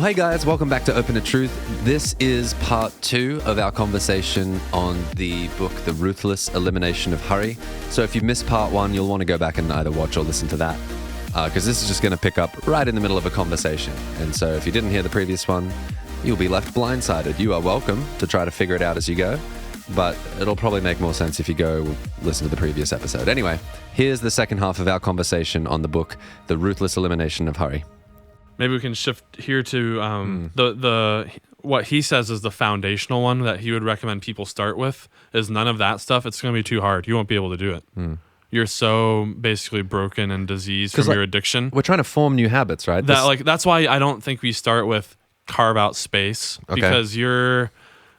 Well, hey guys, welcome back to Open to Truth. This is part 2 of our conversation on the book, The Ruthless Elimination of Hurry. So if you missed part 1, you'll want to go back and either watch or listen to that, because this is just going to pick up right in the middle of a conversation. And so if you didn't hear the previous one, you'll be left blindsided. You are welcome to try to figure it out as you go, but it'll probably make more sense if you go listen to the previous episode. Anyway, here's the second half of our conversation on the book, The Ruthless Elimination of Hurry. Maybe we can shift here to the what he says is the foundational one that he would recommend people start with is none of that stuff. It's going to be too hard. You won't be able to do it. You're so basically broken and diseased from your addiction. We're trying to form new habits, right? That's why I don't think we start with carve out space, because you're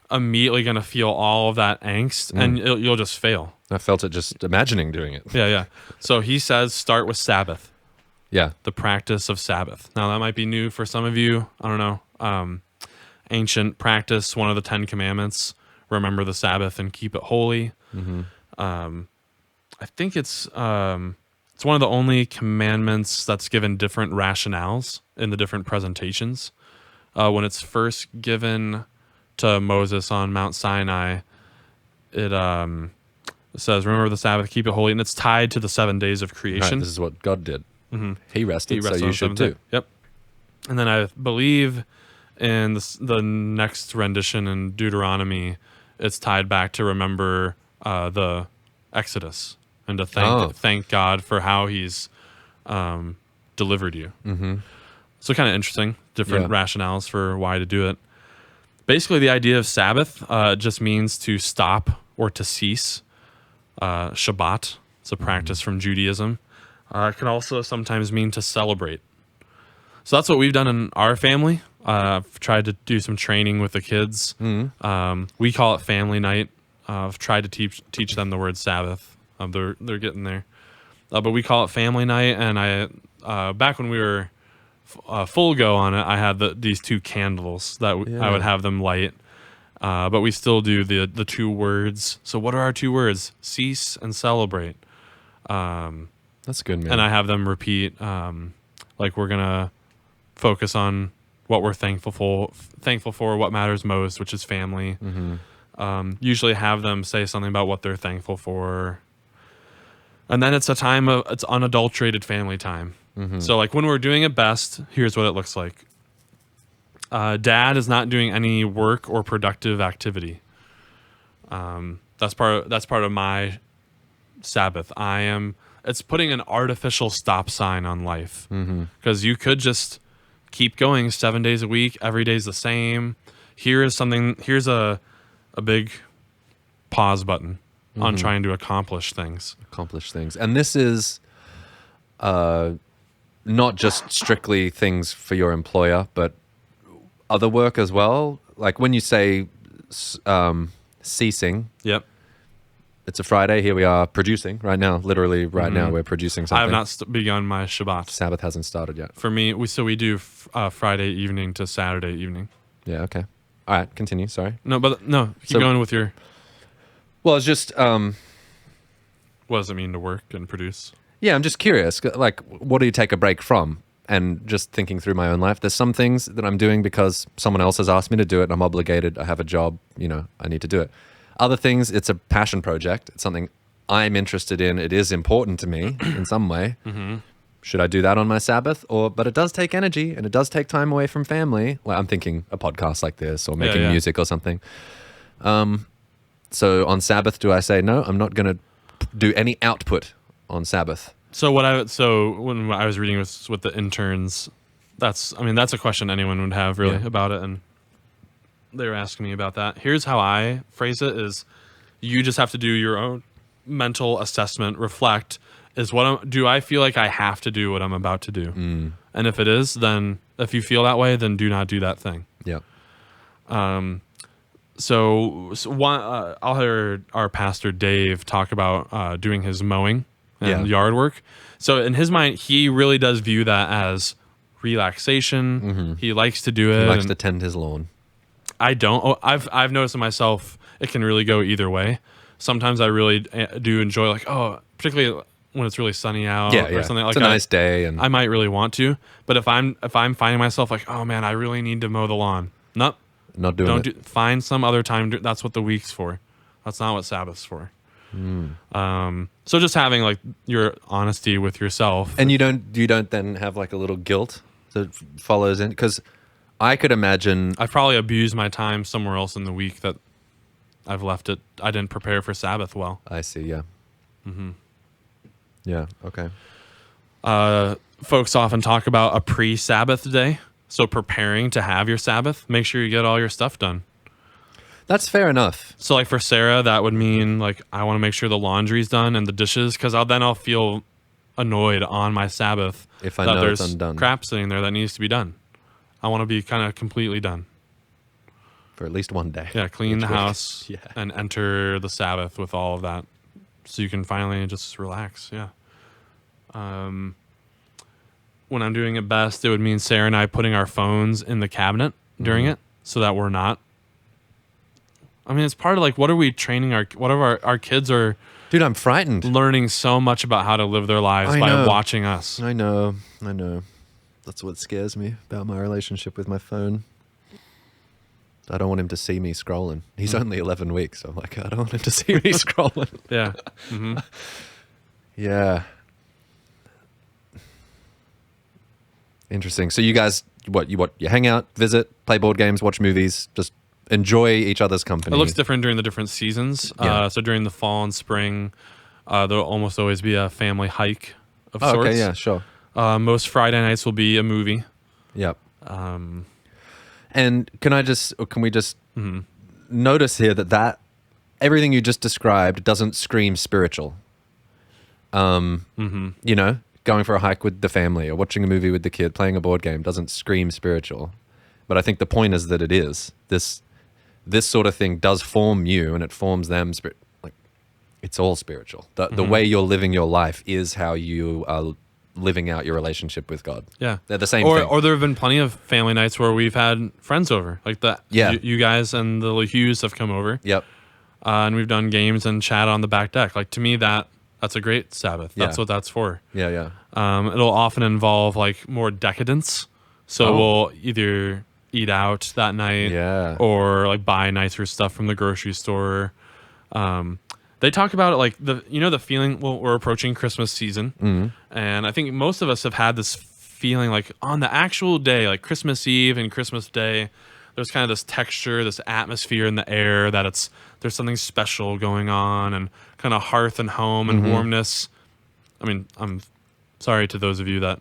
immediately going to feel all of that angst and you'll just fail. I felt it just imagining doing it. Yeah. So he says start with Sabbath. Yeah. The practice of Sabbath. Now, that might be new for some of you. I don't know. Ancient practice, one of the 10 commandments. Remember the Sabbath and keep it holy. I think it's one of the only commandments that's given different rationales in the different presentations. When it's first given to Moses on Mount Sinai, it says, remember the Sabbath, keep it holy. And it's tied to the 7 days of creation. Right, this is what God did. He rested, so you should too. Yep. And then I believe in the next rendition in Deuteronomy, it's tied back to remember the Exodus and to thank God for how He's delivered you. So kind of interesting, different rationales for why to do it. Basically, the idea of Sabbath just means to stop or to cease. Shabbat, it's a practice from Judaism. It can also sometimes mean to celebrate. So that's what we've done in our family. I've tried to do some training with the kids. We call it family night. I've tried to teach them the word Sabbath. They're getting there. But we call it family night. And I back when we were full go on it, I had these 2 candles that I would have them light. But we still do the 2 words. So what are our 2 words? Cease and celebrate. That's good, man. And I have them repeat, like we're gonna focus on what we're thankful for, what matters most, which is family. Usually have them say something about what they're thankful for, and then it's a time of it's unadulterated family time. So like when we're doing it best, here's what it looks like. Dad is not doing any work or productive activity. That's part of my Sabbath. It's putting an artificial stop sign on life, because you could just keep going 7 days a week. Every day's the same. Here's a big pause button on trying to accomplish things. And this is not just strictly things for your employer, but other work as well. Like when you say ceasing. Yep. It's a Friday. Here we are producing right now. Literally right now, we're producing something. I have not begun my Shabbat. Sabbath hasn't started yet. For me, we do Friday evening to Saturday evening. Yeah. Okay. All right. Continue. Sorry. Keep going with your. Well, it's just. What does it mean to work and produce? Yeah, I'm just curious. Like, what do you take a break from? And just thinking through my own life, there's some things that I'm doing because someone else has asked me to do it. I'm obligated. I have a job. I need to do it. Other things, it's a passion project. It's something I'm interested in. It is important to me in some way. Should I do that on my Sabbath? But it does take energy and it does take time away from family. Well, I'm thinking a podcast like this or making music or something. So on Sabbath, do I say, no, I'm not going to do any output on Sabbath? So when I was reading with the interns, that's a question anyone would have really about it. And they were asking me about that. Here's how I phrase it is you just have to do your own mental assessment, reflect, do I feel like I have to do what I'm about to do? And if it is, then if you feel that way, then do not do that thing. Yeah. So I'll hear our pastor Dave talk about doing his mowing and yard work. So in his mind, he really does view that as relaxation. He likes to do it. He likes to tend his lawn. I don't. I've noticed in myself it can really go either way. Sometimes I really do enjoy particularly when it's really sunny out Yeah, or yeah. something. Like It's a nice day, and I might really want to, but if I'm finding myself like, oh man, I really need to mow the lawn. Nope. not doing Don't it. find some other time. That's what the week's for. That's not what Sabbath's for. So just having like your honesty with yourself. And you don't then have like a little guilt that follows in, because I could imagine. I've probably abused my time somewhere else in the week that I've left it. I didn't prepare for Sabbath well. I see. Yeah. Yeah. Okay. Folks often talk about a pre-Sabbath day. So preparing to have your Sabbath, make sure you get all your stuff done. That's fair enough. So like for Sarah, that would mean like I want to make sure the laundry's done and the dishes, because I'll feel annoyed on my Sabbath If I that know it's there's undone. crap sitting there that needs to be done. I want to be kind of completely done. For at least one day. Yeah, clean the Each week. house Yeah. and enter the Sabbath with all of that, so you can finally just relax. Yeah. When I'm doing it best, it would mean Sarah and I putting our phones in the cabinet during it, so that we're not. I mean, it's part of like, what are we training our kids are Dude, I'm frightened. learning so much about how to live their lives I by know. watching us. I know. That's what scares me about my relationship with my phone. I don't want him to see me scrolling. He's only 11 weeks, so I'm like, I don't want him to see me scrolling. Yeah. Yeah. Interesting. So you guys, you hang out, visit, play board games, watch movies, just enjoy each other's company. It looks different during the different seasons. Yeah. So during the fall and spring, there'll almost always be a family hike of sorts. Okay, yeah, sure. Most Friday nights will be a movie. Yep. And can we just notice here that everything you just described doesn't scream spiritual. You know, going for a hike with the family or watching a movie with the kid, playing a board game doesn't scream spiritual. But I think the point is that it is. This sort of thing does form you, and it forms them. Like, it's all spiritual. The way you're living your life is how you are living out your relationship with God. Yeah. They're the same thing. Or there have been plenty of family nights where we've had friends over. Like that. Yeah. You guys and the Hughes have come over. Yep. And we've done games and chat on the back deck. Like, to me, that's a great Sabbath. That's Yeah. what that's for. Yeah, yeah. It'll often involve like more decadence. So we'll either eat out that night, Yeah. or like buy nicer stuff from the grocery store. They talk about it like the feeling. Well, we're approaching Christmas season, and I think most of us have had this feeling like on the actual day, like Christmas Eve and Christmas Day, there's kind of this texture, this atmosphere in the air that there's something special going on, and kind of hearth and home and warmness. I mean, I'm sorry to those of you that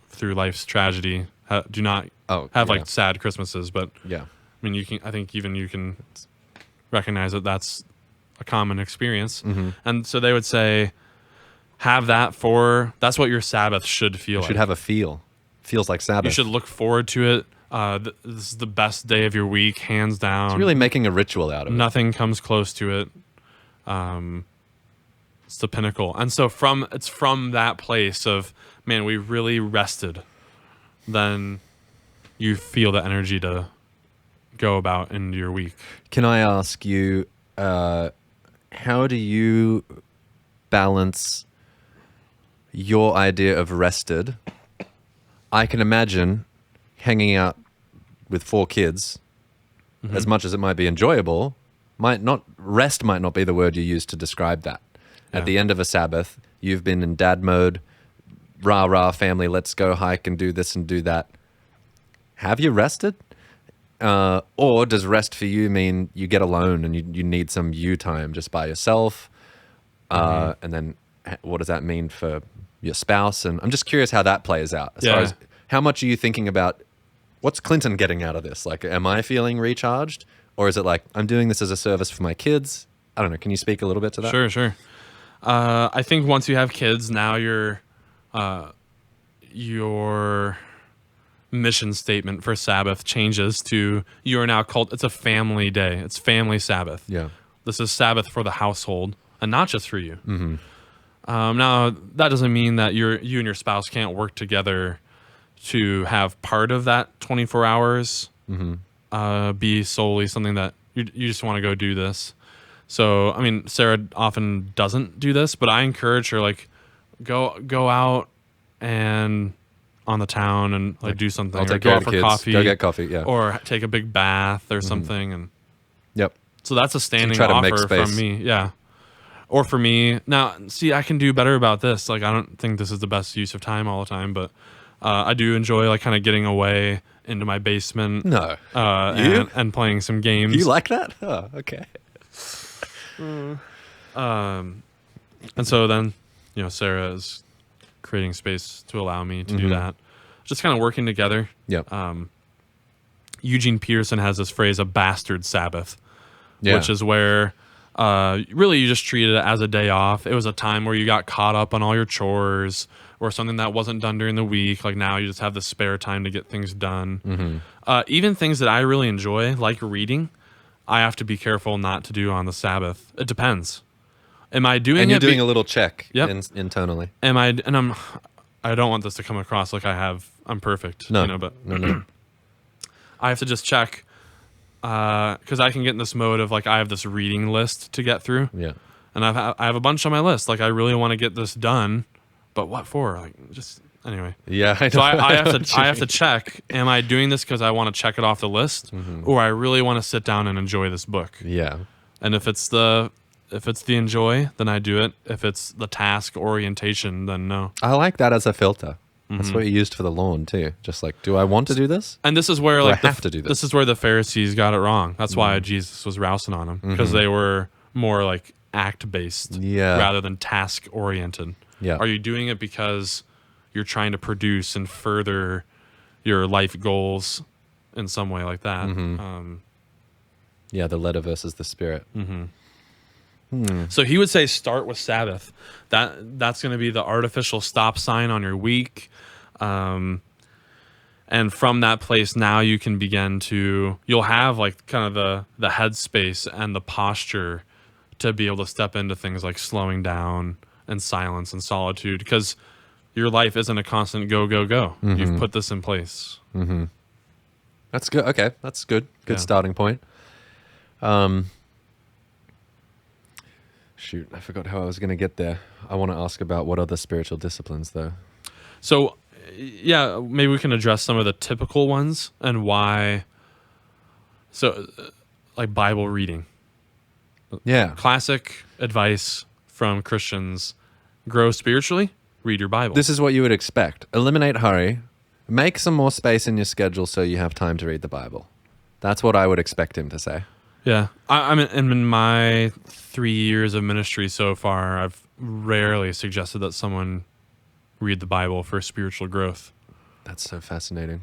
through life's tragedy do not have like sad Christmases, but Yeah. I mean, I think even you can recognize that that's a common experience. And so they would say, have that that's what your Sabbath should feel like. Should have a feel. Feels like Sabbath. You should look forward to it. This is the best day of your week, hands down. It's really making a ritual out of it. Nothing comes close to it. It's the pinnacle. And so it's from that place of, man, we really rested, then you feel the energy to go about into your week. Can I ask you, how do you balance your idea of rested? I can imagine hanging out with 4 kids, as much as it might be enjoyable, rest might not be the word you use to describe that. At the end of a Sabbath, you've been in dad mode, rah, rah, family, let's go hike and do this and do that. Have you rested? Or does rest for you mean you get alone and you need some you time just by yourself? And then what does that mean for your spouse? And I'm just curious how that plays out. As far as how much are you thinking about what's Clinton getting out of this? Like, am I feeling recharged? Or is it like, I'm doing this as a service for my kids? I don't know. Can you speak a little bit to that? Sure. I think once you have kids, now your mission statement for Sabbath changes to you are now called. It's a family day. It's family Sabbath. Yeah. This is Sabbath for the household and not just for you. Now that doesn't mean that you and your spouse can't work together to have part of that 24 hours be solely something that you just want to go do this. So, I mean, Sarah often doesn't do this, but I encourage her, like, go out and on the town and like do something. I'll or take go care out of the for kids. coffee. Go get coffee, yeah. Or take a big bath or something. And Yep. so that's a standing try to make offer space. from me. Yeah. Or for me. Now, see, I can do better about this. Like, I don't think this is the best use of time all the time, but I do enjoy like kind of getting away into my basement. No. And playing some games. You like that? Oh, okay. And so then, Sarah is creating space to allow me to do that. Just kind of working together. Yep. Eugene Peterson has this phrase, a bastard Sabbath, Yeah. which is where really you just treated it as a day off. It was a time where you got caught up on all your chores or something that wasn't done during the week. Like now you just have the spare time to get things done. Even things that I really enjoy, like reading, I have to be careful not to do on the Sabbath. It depends. Am I doing it? And you're doing a little check Yep. internally. I don't want this to come across like I'm perfect. No. But No. I have to just check because I can get in this mode of like I have this reading list to get through. Yeah. And I have a bunch on my list. Like I really want to get this done, but what for? Like just anyway. Yeah. I know. So I have to check. Am I doing this because I want to check it off the list, or I really want to sit down and enjoy this book? Yeah. And if it's the enjoy, then I do it. If it's the task orientation, then no. I like that as a filter. That's what you used for the lawn too. Just like, do I want to do this? And this is where Do I like have to do this? This is where the Pharisees got it wrong. That's why Jesus was rousing on them because they were more like act based rather than task oriented. Yeah. Are you doing it because you're trying to produce and further your life goals in some way like that? Yeah, the letter versus the spirit. So he would say start with Sabbath. That's going to be the artificial stop sign on your week. And from that place, now you can begin you'll have like kind of the headspace and the posture to be able to step into things like slowing down and silence and solitude because your life isn't a constant go, go, go. You've put this in place. That's good. Okay, that's good. Good Yeah. starting point. Shoot, I forgot how I was going to get there. I want to ask about what other spiritual disciplines, though. So, yeah, maybe we can address some of the typical ones and why. So, like Bible reading. Yeah. Classic advice from Christians: grow spiritually, read your Bible. This is what you would expect. Eliminate hurry. Make some more space in your schedule so you have time to read the Bible. That's what I would expect him to say. Yeah. I'm in my 3 years of ministry so far, I've rarely suggested that someone read the Bible for spiritual growth. That's so fascinating.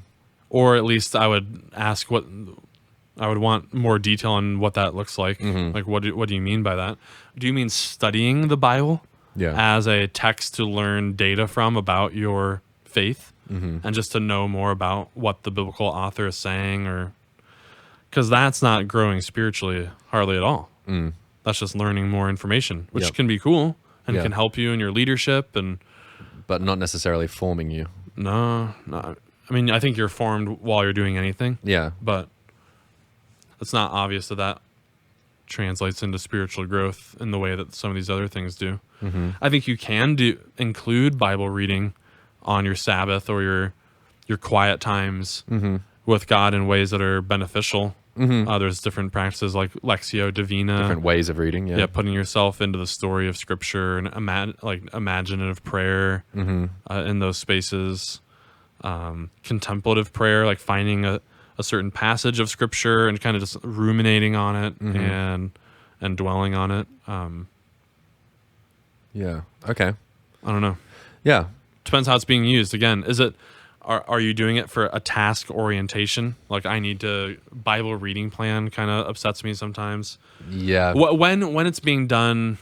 Or at least I would ask I would want more detail on what that looks like. Like, what do you mean by that? Do you mean studying the Bible as a text to learn data from about your faith and just to know more about what the biblical author is saying? Or because that's not growing spiritually hardly at all. That's just learning more information, which can be cool and can help you in your leadership. But not necessarily forming you. No. I mean, I think you're formed while you're doing anything. Yeah. But it's not obvious that translates into spiritual growth in the way that some of these other things do. I think you can include Bible reading on your Sabbath or your quiet times with God in ways that are beneficial. There's different practices like Lectio Divina. Different ways of reading, yeah. Yeah, putting yourself into the story of Scripture and imaginative prayer in those spaces. Contemplative prayer, like finding a certain passage of Scripture and kind of just ruminating on it and dwelling on it. Yeah. Okay. I don't know. Yeah. Depends how it's being used. Again, are you doing it for a task orientation? Like I need to Bible reading plan kind of upsets me sometimes. Yeah. When it's being done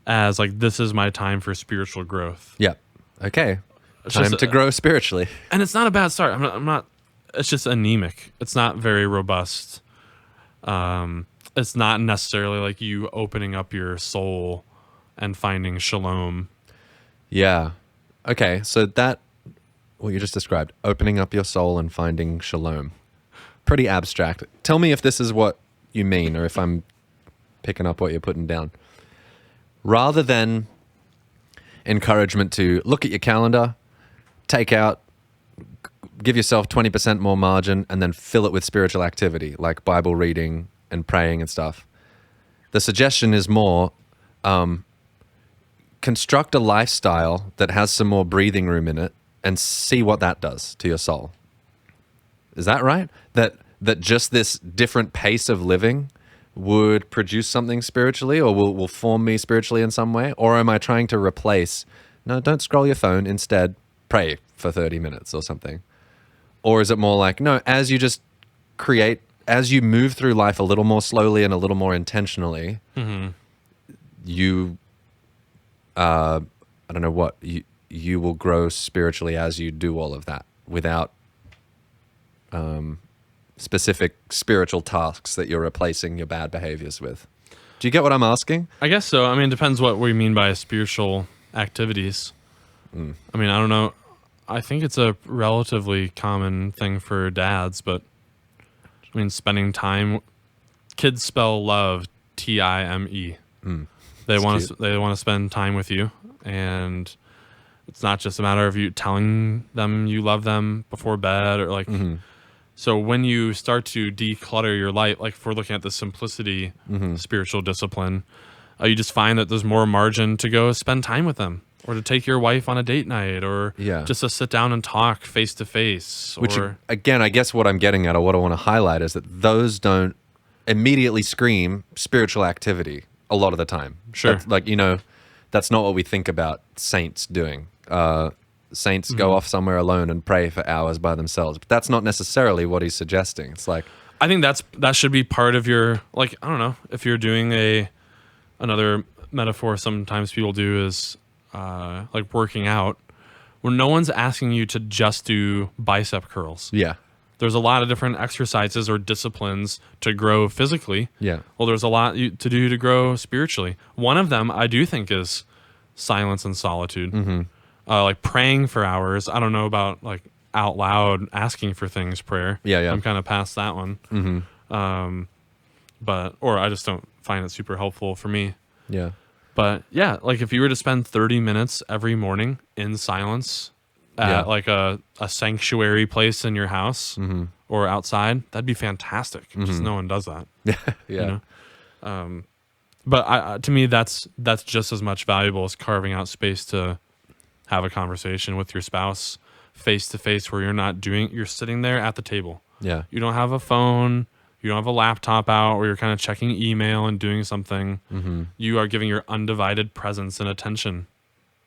as like this is my time for spiritual growth. Yeah. Okay. It's Time just to grow spiritually. And it's not a bad start. I'm not. It's just anemic. It's not very robust. It's not necessarily like you opening up your soul and finding shalom. Yeah. Okay. So what you just described, opening up your soul and finding shalom. Pretty abstract. Tell me if this is what you mean or if I'm picking up what you're putting down. Rather than encouragement to look at your calendar, give yourself 20% more margin, and then fill it with spiritual activity like Bible reading and praying and stuff. The suggestion is more construct a lifestyle that has some more breathing room in it and see what that does to your soul. Is that right? That just this different pace of living would produce something spiritually, or will form me spiritually in some way? Or am I trying to replace, no, don't scroll your phone, instead pray for 30 minutes or something? Or is it more like, no, as you move through life a little more slowly and a little more intentionally, you, I don't know what, you will grow spiritually as you do all of that without specific spiritual tasks that you're replacing your bad behaviors with. Do you get what I'm asking? I guess so. I mean, it depends what we mean by spiritual activities. I mean, I don't know. I think it's a relatively common thing for dads, but I mean, spending time. Kids spell love Time. They want to spend time with you, and it's not just a matter of you telling them you love them before bed or like. So when you start to declutter your life, like if we're looking at the simplicity spiritual discipline, you just find that there's more margin to go spend time with them, or to take your wife on a date night, or just to sit down and talk face to face. Which, again, I guess what I'm getting at, or what I want to highlight, is that those don't immediately scream spiritual activity a lot of the time. Sure. That's not what we think about saints doing. Saints go off somewhere alone and pray for hours by themselves. But that's not necessarily what he's suggesting. It's like, I think that should be part of your, like, I don't know, if you're doing another metaphor sometimes people do is like working out, where no one's asking you to just do bicep curls. Yeah. There's a lot of different exercises or disciplines to grow physically. Yeah. Well, there's a lot to do to grow spiritually. One of them I do think is silence and solitude. Like praying for hours. I don't know about like out loud asking for things prayer. Yeah. I'm kind of past that one. Or I just don't find it super helpful for me. Yeah. But yeah, like if you were to spend 30 minutes every morning in silence at like a sanctuary place in your house or outside, that'd be fantastic. Just no one does that. Yeah. You know? But to me, that's just as much valuable as carving out space to have a conversation with your spouse face to face, where you're sitting there at the table. Yeah. You don't have a phone. You don't have a laptop out where you're kind of checking email and doing something. You are giving your undivided presence and attention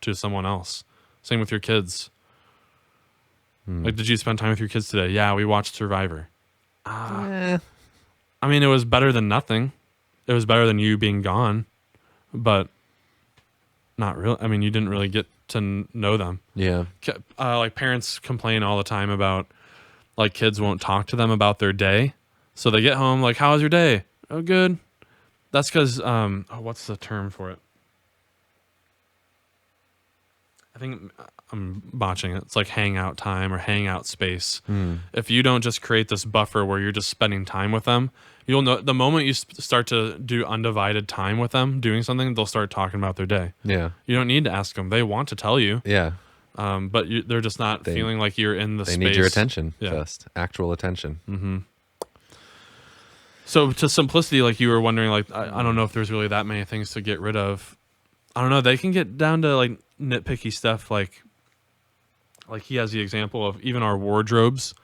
to someone else. Same with your kids. Like, did you spend time with your kids today? Yeah, we watched Survivor. I mean, it was better than nothing. It was better than you being gone, but not really. I mean, you didn't really get to know them. Yeah. Like parents complain all the time about like kids won't talk to them about their day. So they get home like, how was your day? Oh, good. That's because, what's the term for it? I think I'm botching it. It's like hangout time or hangout space. If you don't just create this buffer where you're just spending time with them, you'll know the moment you start to do undivided time with them doing something, they'll start talking about their day. Yeah. You don't need to ask them. They want to tell you. Yeah. But they're just not feeling like you're in the space. They need your attention first. Actual attention. So to simplicity, like you were wondering, like, I don't know if there's really that many things to get rid of. I don't know. They can get down to like nitpicky stuff. Like he has the example of even our wardrobes.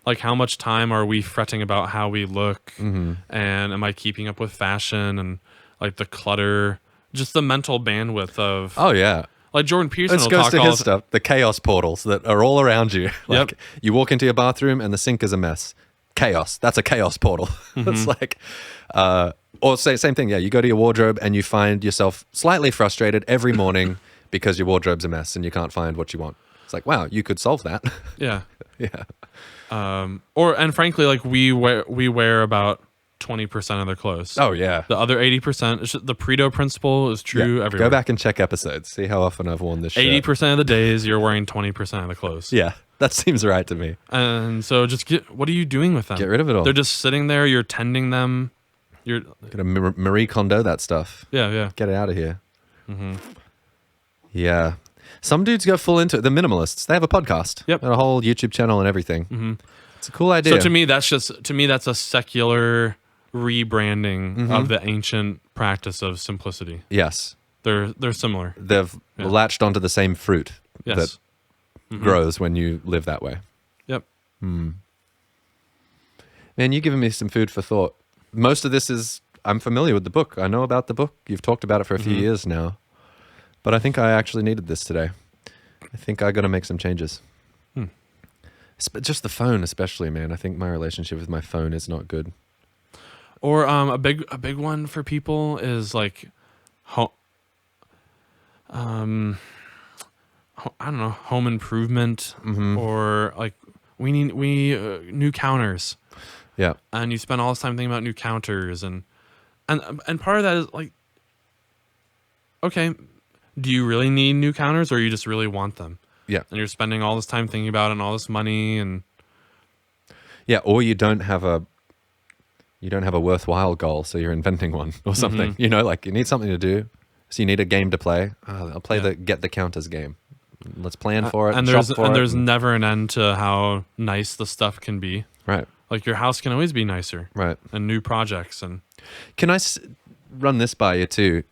Like how much time are we fretting about how we look? And am I keeping up with fashion and like the clutter, just the mental bandwidth of. Oh yeah. Like Jordan Peterson will talk to his stuff, the chaos portals that are all around you. Like you walk into your bathroom and the sink is a mess. Chaos. That's a chaos portal. It's like, or same thing. Yeah, you go to your wardrobe and you find yourself slightly frustrated every morning because your wardrobe's a mess and you can't find what you want. It's like, wow, you could solve that. Yeah. Yeah. And frankly, like we wear about 20% of their clothes. Oh yeah. The other 80%, the Pareto principle is true everywhere. Go back and check episodes. See how often I've worn this shirt. 80% of the days you're wearing 20% of the clothes. Yeah. That seems right to me. And so just what are you doing with them? Get rid of it all. They're just sitting there. You're tending them. You're Gotta Marie Kondo that stuff. yeah. Get it out of here. Yeah. Some dudes go full into it. The minimalists, they have a podcast. Yep. And a whole YouTube channel and everything. It's a cool idea. So to me that's a secular rebranding of the ancient practice of simplicity. Yes. They're similar. They've latched onto the same fruit Yes. that grows when you live that way. Yep. Man, you've given me some food for thought. Most of this is, I'm familiar with the book. I know about the book. You've talked about it for a few years now. But I think I actually needed this today. I think I got to make some changes. Just the phone especially, man. I think my relationship with my phone is not good. Or a big one for people is like I don't know, home improvement or like we need new counters. Yeah. And you spend all this time thinking about new counters and part of that is like, okay, do you really need new counters or you just really want them? Yeah. And you're spending all this time thinking about it and all this money and yeah, or you don't have a worthwhile goal, so you're inventing one or something. You know, like you need something to do, so you need a game to play. I'll play the get the counters game. Let's plan for it. And there's never an end to how nice the stuff can be. Right. Like your house can always be nicer. Right. And new projects and. Can I run this by you too?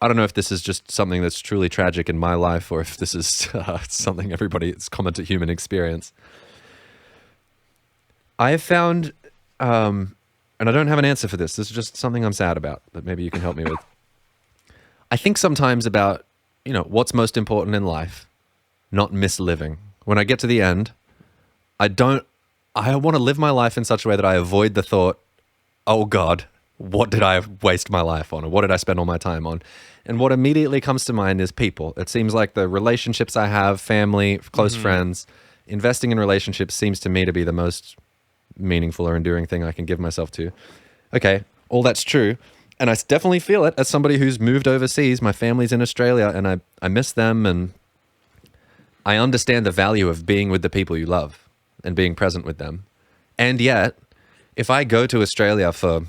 I don't know if this is just something that's truly tragic in my life or if this is something it's common to human experience. I have found, and I don't have an answer for this. This is just something I'm sad about that maybe you can help me with. I think sometimes about, what's most important in life, not miss living. When I get to the end, I want to live my life in such a way that I avoid the thought, oh God, what did I waste my life on? Or what did I spend all my time on? And what immediately comes to mind is people. It seems like the relationships I have, family, close friends, investing in relationships seems to me to be the most meaningful or enduring thing I can give myself to. Okay, all that's true. And I definitely feel it as somebody who's moved overseas. My family's in Australia and I miss them. And I understand the value of being with the people you love and being present with them. And yet, if I go to Australia for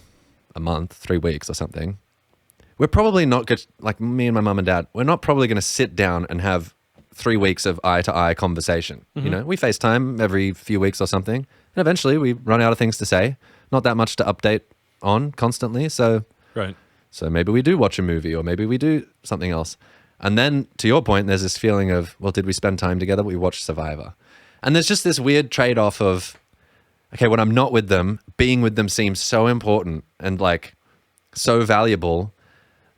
a month, 3 weeks or something, we're probably not good, like me and my mum and dad, we're not probably going to sit down and have 3 weeks of eye-to-eye conversation. We FaceTime every few weeks or something, and eventually we run out of things to say. Not that much to update on constantly, so maybe we do watch a movie or maybe we do something else. And then, to your point, there's this feeling of, well, did we spend time together? We watched Survivor. And there's just this weird trade-off of, okay, when I'm not with them, being with them seems so important and like so valuable.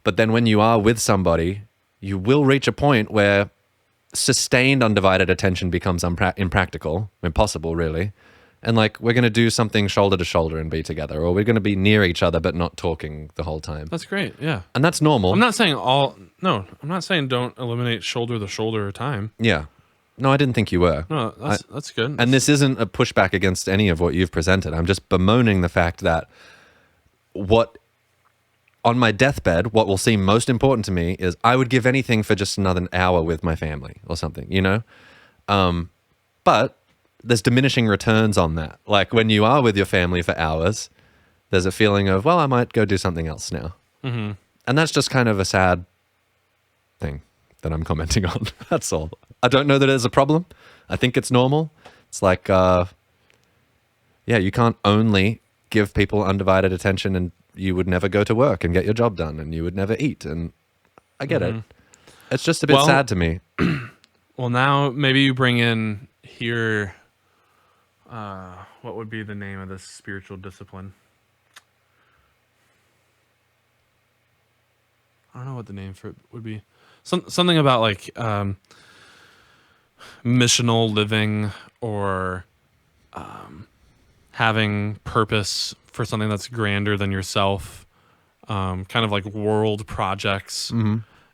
But then when you are with somebody, you will reach a point where sustained undivided attention becomes impractical, impossible really. And like, we're going to do something shoulder to shoulder and be together, or we're going to be near each other but not talking the whole time. That's great, yeah. And that's normal. I'm not saying don't eliminate shoulder to shoulder time. Yeah. No, I didn't think you were. No, that's good. And this isn't a pushback against any of what you've presented. I'm just bemoaning the fact that on my deathbed, what will seem most important to me is I would give anything for just another hour with my family or something, But there's diminishing returns on that. Like when you are with your family for hours, there's a feeling of, well, I might go do something else now. And that's just kind of a sad thing that I'm commenting on. That's all. I don't know that it's a problem. I think it's normal. It's like, you can't only give people undivided attention and you would never go to work and get your job done and you would never eat. And I get it. It's just a bit sad to me. Well, now maybe you bring in here, what would be the name of this spiritual discipline? I don't know what the name for it would be. Something about like missional living or having purpose for something that's grander than yourself, kind of like world projects.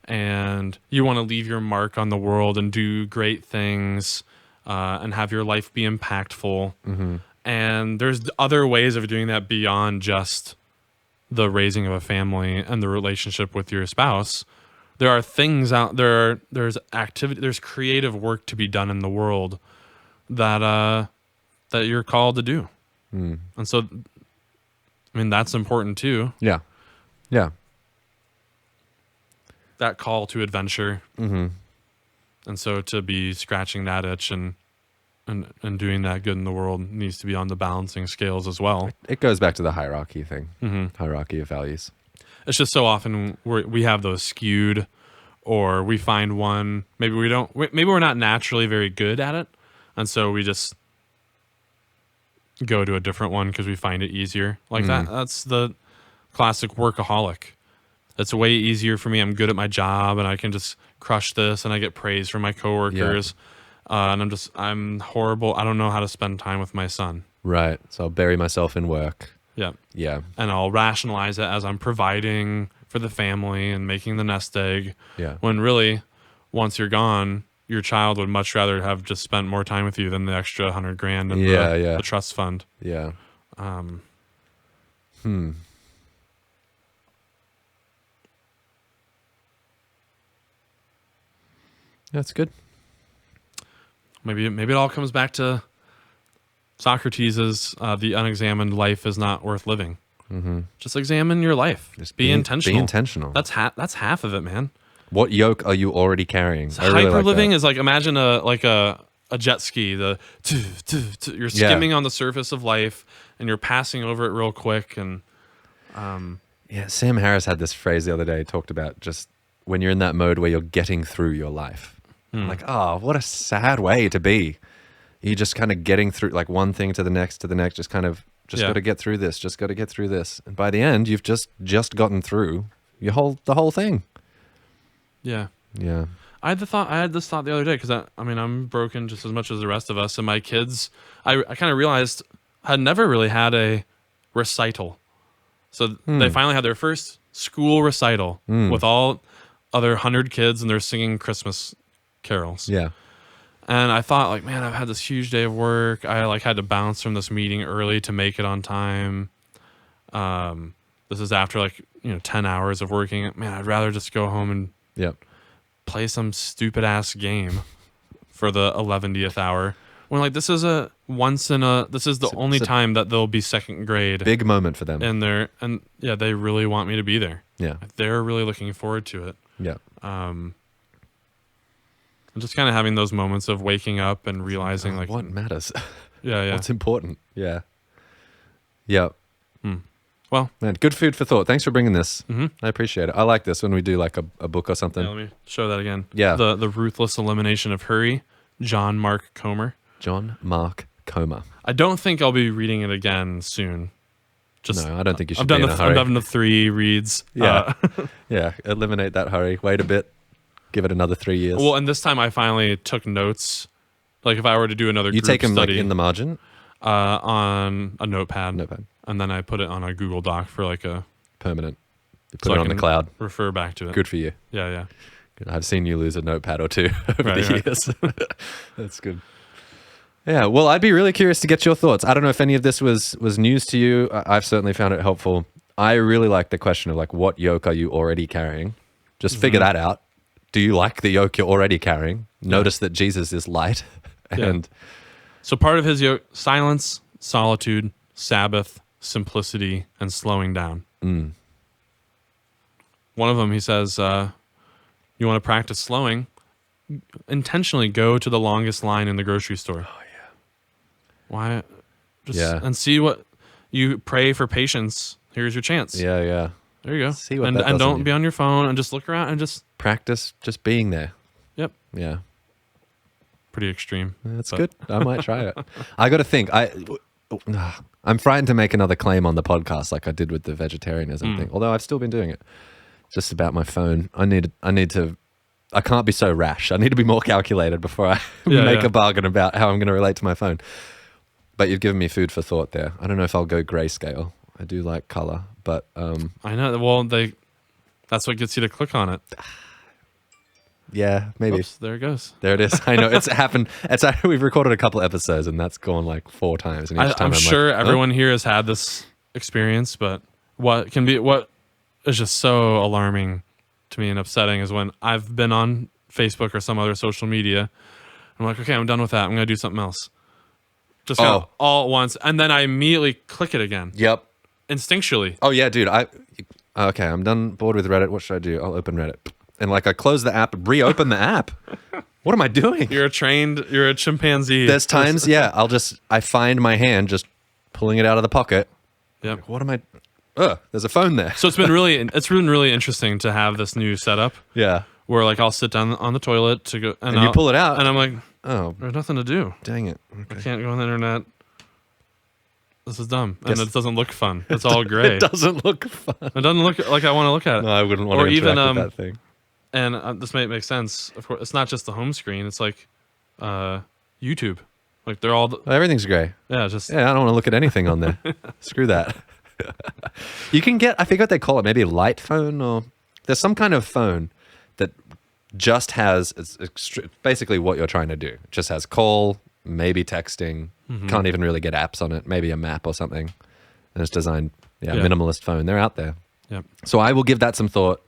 And you want to leave your mark on the world and do great things and have your life be impactful. And there's other ways of doing that beyond just the raising of a family and the relationship with your spouse. There are things out there, there's activity, there's creative work to be done in the world that you're called to do. And so I mean, that's important too. Yeah. Yeah. That call to adventure. Mm-hmm. And so to be scratching that itch and doing that good in the world needs to be on the balancing scales as well. It goes back to the hierarchy thing. Mm-hmm. Hierarchy of values. It's just so often we have those skewed, or we find one, maybe we're not naturally very good at it. And so we just go to a different one because we find it easier. Like that's the classic workaholic. It's way easier for me. I'm good at my job and I can just crush this and I get praise from my coworkers. Yeah. And I'm horrible. I don't know how to spend time with my son. Right. So I'll bury myself in work. Yeah. Yeah. And I'll rationalize it as I'm providing for the family and making the nest egg. Yeah. When really, once you're gone, your child would much rather have just spent more time with you than the extra $100,000 in the trust fund. Yeah. That's good. Maybe it all comes back to Socrates' the unexamined life is not worth living. Mm-hmm. Just examine your life. Just be intentional. Be intentional. That's half of it, man. What yoke are you already carrying? So hyper living is like, imagine a jet ski. You're skimming on the surface of life and you're passing over it real quick. And Sam Harris had this phrase the other day. He talked about just when you're in that mode where you're getting through your life. Like, what a sad way to be. You're just kind of getting through like one thing to the next, just got to get through this, just got to get through this. And by the end, you've just gotten through the whole thing. Yeah. Yeah. I had this thought the other day because I'm broken just as much as the rest of us. And my kids, I kind of realized had never really had a recital. So they finally had their first school recital with all other 100 kids and they're singing Christmas carols. Yeah. And I thought, like, man, I've had this huge day of work. I had to bounce from this meeting early to make it on time. This is after 10 hours of working. Man, I'd rather just go home and play some stupid ass game for the 11th hour. When this is the only time that they'll be second grade. Big moment for them. And they really want me to be there. Yeah. They're really looking forward to it. Yeah. And just kind of having those moments of waking up and realizing what matters. Yeah. What's important. Yeah. Yeah. Well, man, good food for thought. Thanks for bringing this. Mm-hmm. I appreciate it. I like this when we do like a book or something. Yeah, let me show that again. Yeah. The Ruthless Elimination of Hurry, John Mark Comer. John Mark Comer. I don't think I'll be reading it again soon. No, I don't think you should be in a hurry. I've done the 3 reads. Yeah. Yeah. Eliminate that hurry. Wait a bit. Give it another 3 years. Well, and this time I finally took notes. Like if I were to do another group take them study, in the margin? On a notepad. And then I put it on a Google Doc for a... Permanent. You put it on the cloud. Refer back to it. Good for you. Yeah. I've seen you lose a notepad or two over the years. That's good. Yeah, well, I'd be really curious to get your thoughts. I don't know if any of this was news to you. I've certainly found it helpful. I really like the question of what yoke are you already carrying? Just figure that out. Do you like the yoke you're already carrying? Notice that Jesus is light. And so part of his yoke, silence, solitude, Sabbath, simplicity, and slowing down. One of them, he says, you want to practice slowing, intentionally go to the longest line in the grocery store. Oh, yeah. Why? And see what you pray for patience. Here's your chance. Yeah. There you go. See what and don't be on your phone and just look around and just practice just being there. Yep. Yeah. Pretty extreme. That's good. I might try it. I got to think. I'm frightened to make another claim on the podcast like I did with the vegetarianism thing. Although I've still been doing it. Just about my phone. I can't be so rash. I need to be more calculated before I make a bargain about how I'm going to relate to my phone. But you've given me food for thought there. I don't know if I'll go grayscale. I do like color, but I know. Well, that's what gets you to click on it. Yeah, maybe. Oops, there it goes. There it is. I know it's happened. We've recorded a couple episodes, and that's gone 4 times. And each time I'm sure everyone here has had this experience, but what is just so alarming to me and upsetting is when I've been on Facebook or some other social media. I'm like, okay, I'm done with that. I'm going to do something else. Just all at once. And then I immediately click it again. Yep. instinctually. Oh yeah, dude. Okay, I'm done bored with Reddit. What should I do? I'll open Reddit. And like I close the app, reopen the app. What am I doing? You're a chimpanzee. There's times, yeah, I find my hand just pulling it out of the pocket. Yep. Like, what am I? There's a phone there. So it's been really interesting to have this new setup. Yeah. Where like I'll sit down on the toilet to go and you pull it out, and I'm like, oh, there's nothing to do. Dang it. I Okay. can't go on the internet. This is dumb, and it doesn't look fun. It's all gray. It doesn't look fun. It doesn't look like I want to look at it. No, I wouldn't want to interact with that thing. And this might make sense. Of course, it's not just the home screen. It's like YouTube. Like they're all Everything's gray. Yeah, I don't want to look at anything on there. Screw that. You can get, I forget what they call it, maybe a light phone, or there's some kind of phone that just has, it's basically what you're trying to do. It just has call, maybe texting, can't even really get apps on it, maybe a map or something. And it's designed, minimalist phone. They're out there. Yep. So I will give that some thought,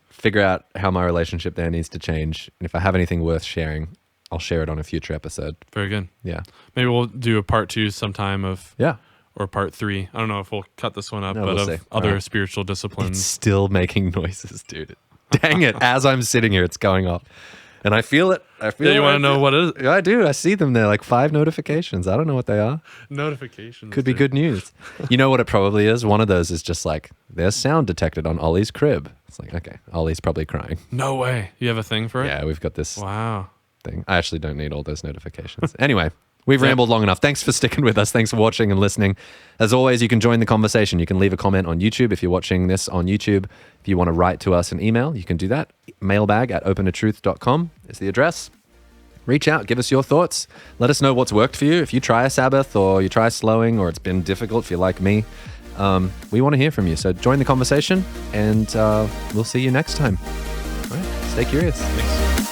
figure out how my relationship there needs to change. And if I have anything worth sharing, I'll share it on a future episode. Very good. Yeah. Maybe we'll do a part 2 sometime of... Yeah. Or part 3. I don't know if we'll cut this one up, No, but we'll of see. other spiritual disciplines. It's still making noises, dude. Dang it. As I'm sitting here, it's going off. And I feel it. You want to know what it is? Yeah, I do. I see them there, like 5 notifications. I don't know what they are. Notifications. Could be good news. You know what it probably is? One of those is just like, there's sound detected on Ollie's crib. It's like, okay, Ollie's probably crying. No way. You have a thing for it? Yeah, we've got this thing. I actually don't need all those notifications. Anyway, we've rambled long enough. Thanks for sticking with us. Thanks for watching and listening. As always, you can join the conversation. You can leave a comment on YouTube if you're watching this on YouTube. If you want to write to us an email, you can do that. mailbag@openatruth.com is the address. Reach out, give us your thoughts. Let us know what's worked for you. If you try a Sabbath or you try slowing or it's been difficult, if you're like me, we want to hear from you. So join the conversation and we'll see you next time. All right, stay curious. Thanks.